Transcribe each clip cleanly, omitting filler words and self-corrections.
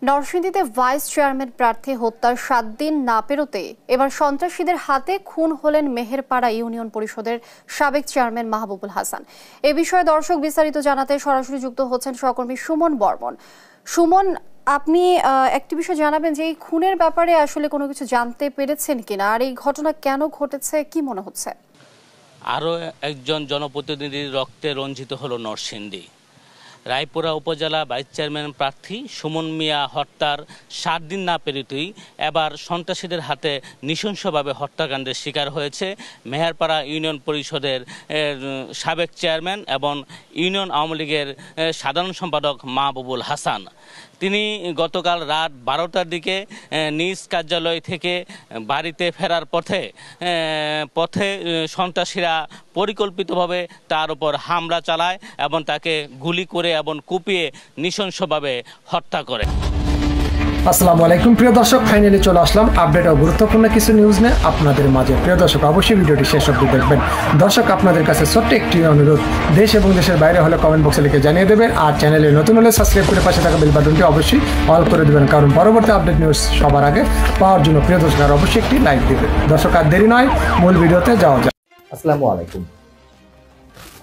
নরসিংদীতে vice chairman প্রার্থী হত্যার ৭ দিন না পেরোতে এবার সন্ত্রাসীদের হাতে খুন হলেন মেহেরপাড়া ইউনিয়ন পরিষদের সাবেক চেয়ারম্যান মাহবুবুল হাসান। এ বিষয়ে দর্শক বিস্তারিত জানাতে সরাসরি যুক্ত হচ্ছেন সহকর্মী সুমন বর্মন। সুমন, আপনি একটি বিষয় জানাবেন যে এই খুনের ব্যাপারে আসলে কোনো কিছু জানতে পেরেছেন কিনা, আর এই ঘটনা কেন ঘটেছে, কি মনে হচ্ছে? আরও একজন জনপ্রতিনিধির রক্তে রঞ্জিত হলো নরসিংদী। রায়পুরা উপজেলা ভাইস চেয়ারম্যান প্রার্থী সুমন মিয়া হত্যার ৭ দিন না পেরিতেই এবার সন্ত্রাসীদের হাতে নৃশংসভাবে হত্যাকাণ্ডের শিকার হয়েছে মেহেরপাড়া ইউনিয়ন পরিষদের সাবেক চেয়ারম্যান এবং ইউনিয়ন আওয়ামী লীগের সাধারণ সম্পাদক মাহবুবুল হাসান। তিনি গতকাল রাত ১২টার দিকে নিজ কার্যালয় থেকে বাড়িতে ফেরার পথে সন্ত্রাসীরা পরিকল্পিতভাবে তার উপর হামলা চালায় এবং তাকে গুলি করে এবং কুপিয়ে নৃশংসভাবে হত্যা করে। আসসালামু আলাইকুম প্রিয় দর্শক, ফাইনালি চলে আসলাম আপডেট ও গুরুত্বপূর্ণ কিছু নিউজ নিয়ে আপনাদের মাঝে। প্রিয় দর্শক, অবশ্যই ভিডিওটি শেষ অবধি দেখবেন। দর্শক, আপনাদের কাছে ছোট্ট একটি অনুরোধ, দেশ এবং দেশের বাইরে হলে কমেন্ট বক্সে লিখে জানিয়ে দেবেন, আর চ্যানেলে নতুন হলে সাবস্ক্রাইব করে পাশে থাকা বেল বাটনটি অবশ্যই অল করে দেবেন, কারণ পরবর্তী আপডেট নিউজ সবার আগে পাওয়ার জন্য প্রিয় দর্শক আর অবশ্যই একটি লাইক দেবেন। দর্শক, আর দেরি নয়, মূল ভিডিওতে যাওয়া যাক। আসসালামু আলাইকুম।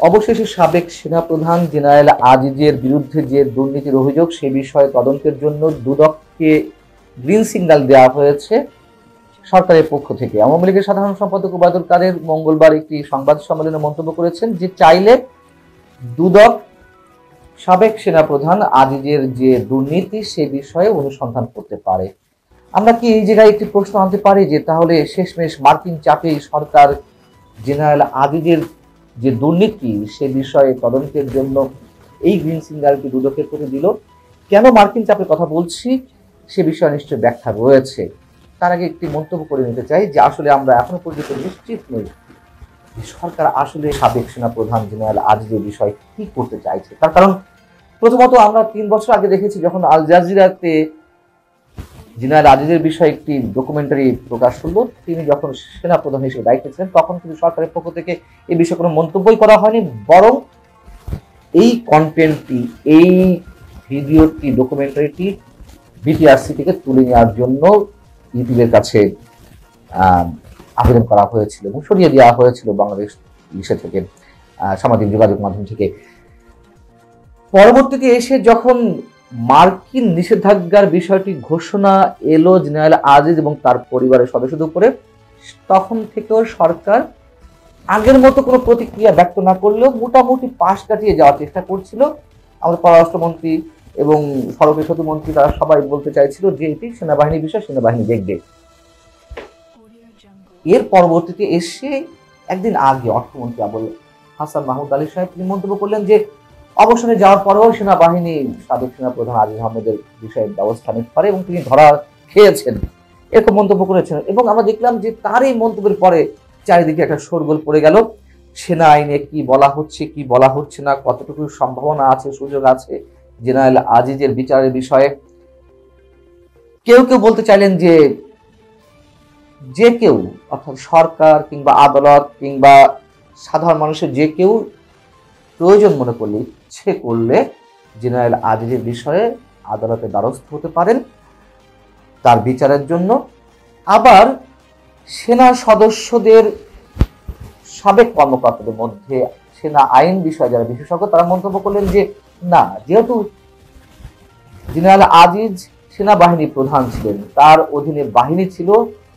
অবশেষে সাবেক সেনাপ্রধান জেনারেল আজিজের বিরুদ্ধে যে দুর্নীতির অভিযোগ সে বিষয়ে তদন্তের জন্য দুদককে গ্রিন সিগন্যাল দেওয়া হয়েছে সরকারের পক্ষ থেকে। আওয়ামী লীগের সাধারণ সম্পাদক ওবায়দুল কাদের মঙ্গলবার একটি সংবাদ সম্মেলনে মন্তব্য করেছেন যে চাইলে দুদক সাবেক সেনাপ্রধান আজিজের যে দুর্নীতি সে বিষয়ে অনুসন্ধান করতে পারে। আমরা কি এই জায়গায় একটি প্রশ্ন আনতে পারি যে তাহলে শেষমেশ মার্কিন চাপেই সরকার জেনারেল আজিজের যে দুর্নীতি সে বিষয়ে তদন্তের জন্য এই গ্রিন সিগন্যালটি দুদকের করে দিল? কেন মার্কিন চাপের কথা বলছি সে বিষয়ে নিশ্চয়ই ব্যাখ্যা রয়েছে। তার আগে একটি মন্তব্য করে নিতে চাই যে আসলে আমরা এখনো পর্যন্ত নিশ্চিত নই যে সরকার আসলে সাবেক সেনাপ্রধান জেনারেল আজিজের বিষয়ে কি করতে চাইছে। তার কারণ প্রথমত আমরা ৩ বছর আগে দেখেছি যখন আল জাজিরাতে জেনারেল আজিজের বিষয়ে একটি ডকুমেন্টারি প্রকাশ হলো, তিনি যখন সেনাপ্রধান হিসেবে দায়িত্বে ছিলেন তখন কিন্তু সরকারের পক্ষ থেকে এই বিষয়ে কোনো মন্তব্যই করা হয়নি, বরং এই কন্টেন্টটি, এই ভিডিওটি, ডকুমেন্টারিটি বিটিআরসি থেকে তুলে নেওয়ার জন্য ইউটিউবের কাছে আবেদন করা হয়েছিল এবং সরিয়ে দেওয়া হয়েছিল বাংলাদেশ ইসে থেকে, সামাজিক যোগাযোগ মাধ্যম থেকে। পরবর্তীতে এসে যখন মার্কিন নিষেধাজ্ঞার বিষয়টি ঘোষণা এলো জেনারেল আজিজ এবং তার পরিবারের সদস্যদের উপরে, তখন থেকেও সরকার আগের মতো কোনো প্রতিক্রিয়া ব্যক্ত না করলেও মোটামুটি পাশ কাটিয়ে যাওয়ার চেষ্টা করছিল। আমাদের পররাষ্ট্রমন্ত্রী এবং সড়ক সেতুমন্ত্রী তারা সবাই বলতে চাইছিল যে এটি সেনাবাহিনীর বিষয়, সেনাবাহিনী দেখবে। এর পরবর্তীতে এসে একদিন আগে অর্থমন্ত্রী আবুল হাসান মাহমুদ আলী সাহেব তিনি মন্তব্য করলেন যে অবসরে যাওয়ার পরেও সেনাবাহিনী সাবেক সেনাপ্রধান আজিজ আহমেদের বিষয়ে ব্যবস্থা নিতে পারে এবং তিনি ধরা খেয়েছেন, এরকম মন্তব্য করেছেন। এবং আমরা দেখলাম যে তার এই মন্তব্যের পরে চারিদিকে একটা শোরগোল পড়ে গেল। সেনা আইনে কি বলা হচ্ছে, কি বলা হচ্ছে না, কতটুকু সম্ভাবনা আছে, সুযোগ আছে জেনারেল আজিজের বিচারের বিষয়ে। কেউ কেউ বলতে চাইলেন যে কেউ, অর্থাৎ সরকার কিংবা আদালত কিংবা সাধারণ মানুষের যে কেউ প্রয়োজন মনে করলে, ইচ্ছে করলে জেনারেল আজিজের বিষয়ে আদালতে দ্বারস্থ হতে পারেন তার বিচারের জন্য। আবার সেনা সদস্যদের সাবেক কর্মকর্তাদের মধ্যে সেনা আইন বিষয়ে যারা বিশেষজ্ঞ তারা মন্তব্য করলেন যে না, যেহেতু জেনারেল আজিজ সেনাবাহিনী প্রধান ছিলেন, তার অধীনে বাহিনী ছিল,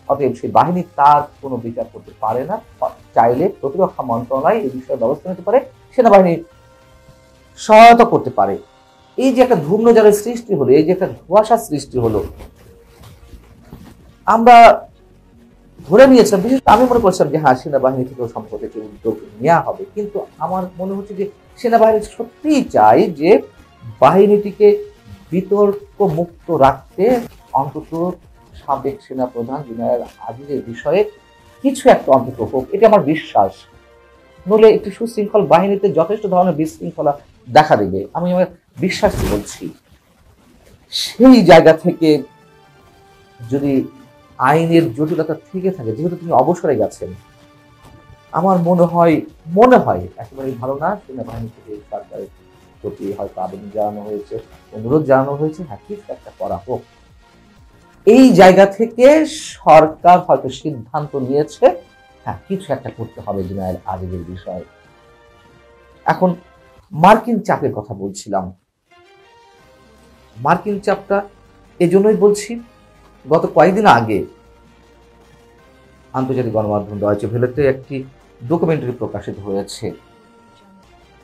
অতএব সেই বাহিনী তার কোনো বিচার করতে পারে না। চাইলে প্রতিরক্ষা মন্ত্রণালয় এই বিষয়ে ব্যবস্থা নিতে পারে, সেনাবাহিনী সহায়তা করতে পারে। এই যে একটা ধূম্রজালের সৃষ্টি হলো, এই যে একটা ধোঁয়াশার সৃষ্টি হলো, আমরা ধরে নিয়েছিলাম, বিশেষ আমি মনে করছিলাম যে হ্যাঁ সেনাবাহিনী থেকেও সম্পর্কে একটি উদ্যোগ নেওয়া হবে, কিন্তু আমার মনে হচ্ছে যে সেনাবাহিনী সত্যিই চাই যে বাহিনীটিকে বিতর্ক মুক্ত রাখতে অন্তত সাবেক সেনাপ্রধান জেনারেল আজিজের বিষয়ে কিছু একটা অন্তত হোক, এটা আমার বিশ্বাস। নইলে একটি সুশৃঙ্খল বাহিনীতে যথেষ্ট ধরনের বিশৃঙ্খলা দেখা দেবে, আমি আমার বিশ্বাস বলছি। সেই জায়গা থেকে যদি আইনের জটিলতা থেকে থাকে, যেহেতু তিনি অবসরে গেছেন, আমার মনে হয় একেবারেই ভালো না সেনাবাহিনী থেকে সরকারের প্রতি হয়তো আবেদন জানানো হয়েছে, অনুরোধ জানানো হয়েছে, হ্যাঁ কিছু একটা করা হোক। এই জায়গা থেকে সরকার হয়তো সিদ্ধান্ত নিয়েছে হ্যাঁ কিছু একটা করতে হবে জেনারেল আজিজের বিষয়ে। এখন মার্কিন চাপের কথা বলছিলাম, মার্কিন চাপটা এজন্যই বলছি, গত কয়েকদিন আগে আন্তর্জাতিক গণমাধ্যম ডয়েচে ভেলেতে একটি ডকুমেন্টারি প্রকাশিত হয়েছে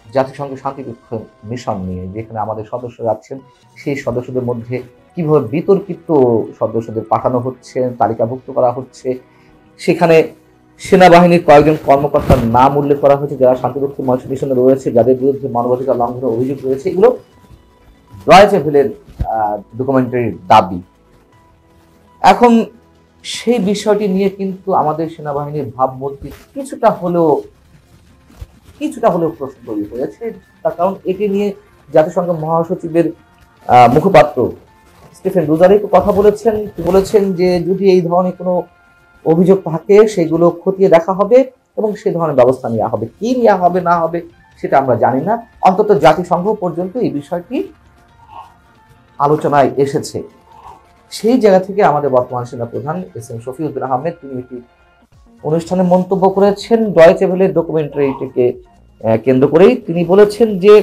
জাতিসংঘ শান্তিরক্ষা মিশন নিয়ে, যেখানে আমাদের সদস্যরা আছেন, সেই সদস্যদের মধ্যে কিভাবে বিতর্কিত সদস্যদের পাঠানো হচ্ছে, তালিকাভুক্ত করা হচ্ছে। সেখানে সেনাবাহিনীর কয়েকজন কর্মকর্তার নাম উল্লেখ করা হয়েছে যারা শান্তিরক্ষী মিশনে রয়েছে, যাদের বিরুদ্ধে মানবাধিকার লঙ্ঘনের অভিযোগ রয়েছে। এগুলো ডয়েচে ভেলের ডকুমেন্টারির দাবি। এখন সেই বিষয়টি নিয়ে কিন্তু আমাদের সেনাবাহিনীর ভাবমূর্তি কিছুটা হলেও প্রশ্ন তৈরি হয়েছে। তার কারণ এটি নিয়ে জাতিসংঘ মহাসচিবের মুখপাত্র স্টিফেন ডুজারিক কথা বলেছেন যে যদি এই ধরনের কোনো অভিযোগ থাকে সেগুলো খতিয়ে দেখা হবে এবং সেই ধরনের ব্যবস্থা নেওয়া হবে। কি নেওয়া হবে না হবে সেটা আমরা জানি না, অন্তত জাতিসংঘ পর্যন্ত এই বিষয়টি আলোচনায় এসেছে। সেই জায়গা থেকে আমাদের বর্তমান সেনাপ্রধান এস.এম. শফিউদ্দিন আহমেদ তিনি একটি অনুষ্ঠানে মন্তব্য করেছেন ডয়েচে ভেলের ডকুমেন্টারিটিকে কেন্দ্র করেই। তিনি বলেছেন যে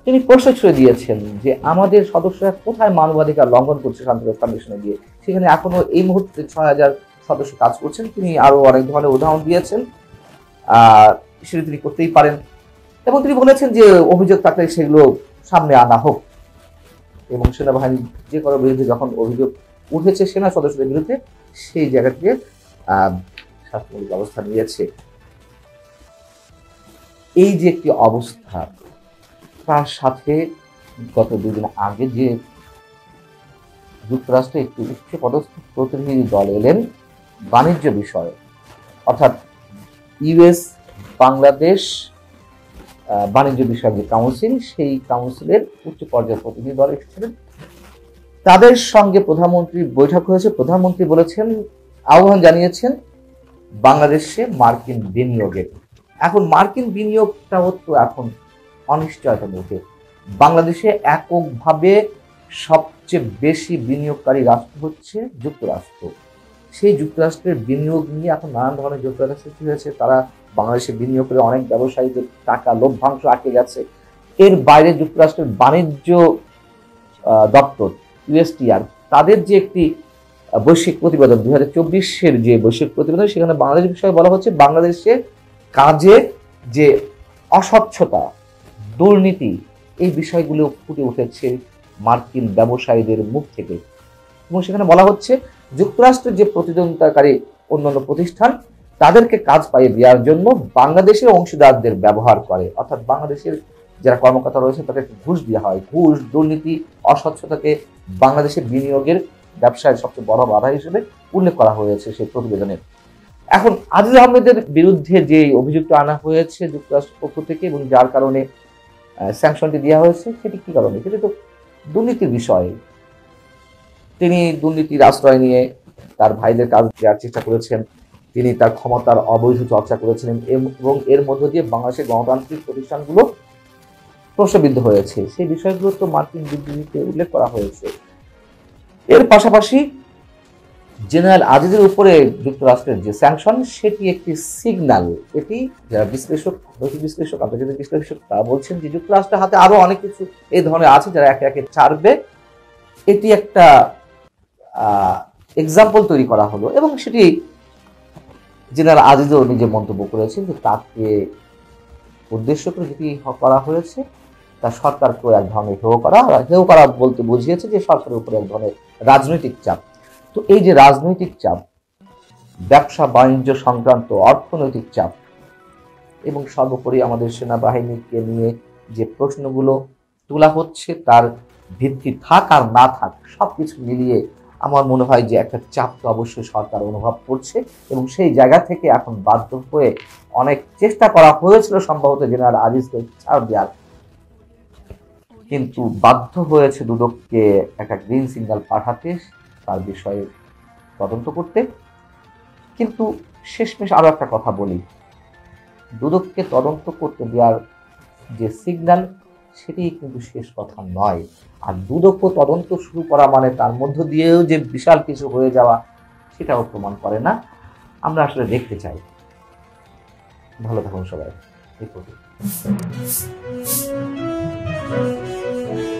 তিনি প্রশ্ন ছুড়ে দিয়েছেন যে আমাদের সদস্যরা কোথায় মানবাধিকার লঙ্ঘন করছে শান্তিরক্ষা মিশনে গিয়ে। সেখানে এখনো এই মুহূর্তে 6,000 সদস্য কাজ করছেন। তিনি আরো অনেক ধরনের উদাহরণ দিয়েছেন, সেটা তিনি করতেই পারেন এবং তিনি বলেছেন যে অভিযোগ থাকলে সেগুলো সামনে আনা হোক এবং সেনাবাহিনী যে কারোর বিরুদ্ধে যখন অভিযোগ উঠেছে সেনা সদস্যদের বিরুদ্ধে সেই জায়গা থেকে শাসনমূলক ব্যবস্থা নিয়েছে। এই যে একটি অবস্থা, তার সাথে গত 2 দিন আগে যে যুক্তরাষ্ট্রে একটি উচ্চপদস্থ প্রতিনিধি দল এলেন বাণিজ্য বিষয়ে, অর্থাৎ ইউএস বাংলাদেশ বাণিজ্য বিষয়ক যে কাউন্সিল, সেই কাউন্সিলের উচ্চ পর্যায়ের প্রতিনিধি দল এসেছিলেন। তাদের সঙ্গে প্রধানমন্ত্রীর বৈঠক হয়েছে। প্রধানমন্ত্রী বলেছেন, আহ্বান জানিয়েছেন বাংলাদেশে মার্কিন বিনিয়োগের। এখন মার্কিন বিনিয়োগটাও তো এখন অনিশ্চয়তার মুখে। বাংলাদেশে এককভাবে সবচেয়ে বেশি বিনিয়োগকারী রাষ্ট্র হচ্ছে যুক্তরাষ্ট্র। সেই যুক্তরাষ্ট্রের বিনিয়োগ নিয়ে এখন নানান ধরনের জটিলতা সৃষ্টি হয়েছে। তারা বাংলাদেশে বিনিয়োগ করে অনেক ব্যবসায়ীদের টাকা লভ্যাংশ আটকে গেছে। এর বাইরে যুক্তরাষ্ট্রের বাণিজ্য দপ্তর ইউএসটিআর তাদের যে একটি বৈশ্বিক প্রতিবেদন 2024-এর যে বৈশ্বিক প্রতিবেদন, সেখানে বাংলাদেশ বিষয়ে বলা হচ্ছে বাংলাদেশে কাজে যে অস্বচ্ছতা, দুর্নীতি, এই বিষয়গুলো ফুটে উঠেছে মার্কিন ব্যবসায়ীদের মুখ থেকে। এবং সেখানে বলা হচ্ছে যুক্তরাষ্ট্রের যে প্রতিদ্বন্দ্বিতাকারী অন্যান্য প্রতিষ্ঠান তাদেরকে কাজ পাইয়ে দেওয়ার জন্য বাংলাদেশের অংশীদারদের ব্যবহার করে, অর্থাৎ বাংলাদেশের যারা কর্মকর্তা রয়েছে তাদেরকে ঘুষ দেওয়া হয়। ঘুষ, দুর্নীতি, অস্বচ্ছতাকে বাংলাদেশের বিনিয়োগের ব্যবসায় সবচেয়ে বড় বাধা হিসেবে উল্লেখ করা হয়েছে সেই প্রতিবেদনে। এখন আজিজ আহমেদের বিরুদ্ধে যে অভিযোগটা আনা হয়েছে যুক্তরাষ্ট্রের পক্ষ থেকে এবং যার কারণে স্যাংশনটি দেওয়া হয়েছে, সেটি কি কারণে? সেটি তো দুর্নীতির বিষয়। তিনি দুর্নীতির আশ্রয় নিয়ে তার ভাইদের কাজ দেওয়ার চেষ্টা করেছেন, তিনি তার ক্ষমতার অবৈধ চর্চা করেছিলেন এবং এর মধ্য দিয়ে বাংলাদেশের গণতান্ত্রিক প্রতিষ্ঠানগুলো প্রশ্নবিদ্ধ হয়েছে। সেই বিষয়গুলো তো মার্কিন বিবৃতিতে উল্লেখ করা হয়েছে। এর পাশাপাশি জেনারেল আজিজের উপরে যুক্তরাষ্ট্রের যে স্যাংশন, সেটি একটি সিগন্যাল। এটি যারা বিশ্লেষক, নৈতিক বিশ্লেষক, আন্তর্জাতিক বিশ্লেষক তারা বলছেন যে যুক্তরাষ্ট্রের হাতে আরো অনেক কিছু এই ধরনের আছে যারা একে একে ছাড়বে। এটি একটা এক্সাম্পল তৈরি করা হলো এবং সেটি জেনারেল আজিজও নিজে মন্তব্য করেছেন যে তাকে উদ্দেশ্য করে যেটি করা হয়েছে তা সরকারকেও এক ধরনের হেয় করা বলতে বুঝিয়েছে যে সরকারের উপরে এক ধরনের রাজনৈতিক চাপ। তো এই যে রাজনৈতিক চাপ, ব্যবসা বাণিজ্য সংক্রান্ত অর্থনৈতিক চাপ এবং সর্বোপরি আমাদের সেনাবাহিনীকে নিয়ে যে প্রশ্নগুলো তোলা হচ্ছে তার ভিত্তি থাক আর না থাক, সবকিছু মিলিয়ে আমার মনে হয় যে একটা চাপ তো অবশ্যই সরকার অনুভব করছে এবং সেই জায়গা থেকে এখন বাধ্য হয়ে অনেক চেষ্টা করা হয়েছিল সম্ভবত জেনারেল আজিজকে ছাড় দেওয়ার, কিন্তু বাধ্য হয়েছে দুদককে একটা গ্রিন সিগন্যাল পাঠাতে, তার বিষয়ে তদন্ত করতে। কিন্তু শেষমেশ আরো একটা কথা বলি, দুদককে তদন্ত করতে দেওয়ার যে সিগন্যাল, সেটাই কিন্তু শেষ কথা নয়। আর দুদক তদন্ত শুরু করা মানে তার মধ্য দিয়েও যে বিশাল কিছু হয়ে যাওয়া, সেটাও প্রমাণ করে না। আমরা আসলে দেখতে চাই। ভালো থাকুন সবাই। এই পর্যন্ত।